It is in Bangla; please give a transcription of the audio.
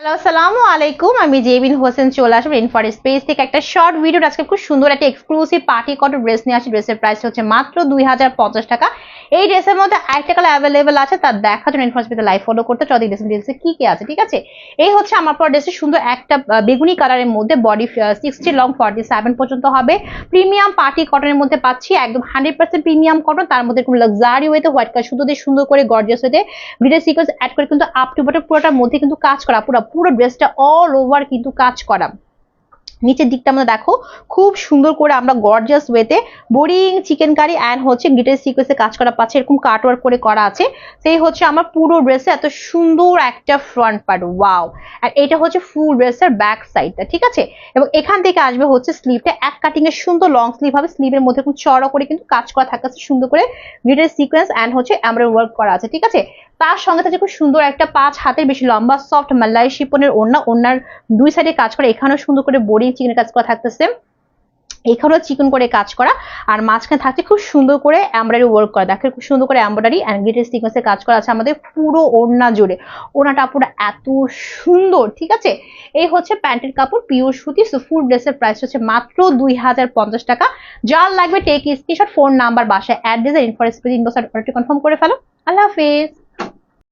হ্যালো, আসসালামু আলাইকুম। আমি জেবিন হোসেন চলে আসবো ইনফর স্পেস থেকে একটা শর্ট ভিডিও। আজকে খুব সুন্দর একটা এক্সক্লুসিভ পার্টি কটন ড্রেস নিয়ে আসি। ড্রেসের প্রাইস হচ্ছে মাত্র 2050 টাকা। এই ড্রেসের মধ্যে আরেকটা কালার অ্যাভেলেবেল আছে, তার দেখার জন্য ইনফর স্পেসে লাইভ ফলো করতে চলো ড্রেসে কি কি আছে। ঠিক আছে, এই হচ্ছে আমার পর ড্রেসের সুন্দর একটা বেগুনি কালারের মধ্যে বডি 60 লং 47 পর্যন্ত হবে। প্রিমিয়াম পার্টি কটনের মধ্যে পাচ্ছি, একদম 100% প্রিমিয়াম কটন, তার মধ্যে খুব লাক্সারি ওয়েতে হোয়াইট কালার সুতো দিয়ে সুন্দর করে গর্জিয়াস ওয়েতে গ্লিটার সিকোয়েন্স অ্যাড করে কিন্তু আপ টু বটম পুরোটার মধ্যে কিন্তু কাজ করা, পুরো ড্রেসটা অল ওভার কিন্তু কাজ করা। নিচের দিকটা আমরা দেখো খুব সুন্দর করে আমরা গর্জিয়াস ওয়েতে বোরিং চিকেন কারি অ্যান্ড হচ্ছে গ্লিটার সিকোয়েন্সে কাজ করা পাচ্ছে, এরকম কাট ওয়ার্ক করে করা আছে। সেই হচ্ছে আমার পুরো ড্রেসে এত সুন্দর একটা ফ্রন্ট পার্ট, ওয়াও। আর এটা হচ্ছে ফুল ড্রেসের ব্যাক সাইডটা, ঠিক আছে। এবং এখান থেকে আসবে হচ্ছে স্লিভটা, এক কাটিং এর সুন্দর লং স্লিভ হবে, স্লিভের মধ্যে খুব চড়া করে কিন্তু কাজ করা থাকছে সুন্দর করে গ্লিটার সিকোয়েন্স অ্যান্ড হচ্ছে এমব্রয়ডারি ওয়ার্ক করা আছে, ঠিক আছে। তার সঙ্গে থাকছে খুব সুন্দর একটা 5 হাতের বেশি লম্বা সফট মালাই শিপনের ওড়না, ওড়নার দুই সাইডে কাজ করা, এখানেও সুন্দর করে বোরিং চিকেনের কাজ করা থাকতেছে, এখানেও চিকন করে কাজ করা, আর মাঝখানে থাকছে খুব সুন্দর করে এমব্রয়ডারি ওয়ার্ক করা। দেখো খুব সুন্দর করে এমব্রয়ডারি এন্ড গ্লিটার সিকোয়েন্সে কাজ করা আছে আমাদের পুরো ওড়না জুড়ে। ওড়নাটা পুরো এত সুন্দর, ঠিক আছে। এই হচ্ছে প্যান্টের কাপড়, পিওর সুতি। সো ফুল ড্রেসের প্রাইস হচ্ছে মাত্র 2050 টাকা। যার লাগবে টেক স্ক্রিনশট, ফোন নাম্বার, বাসায় অ্যাড্রেস আর ইনফরমেশন কনফার্ম করে ফেলো। আল্লাহ হাফেজ।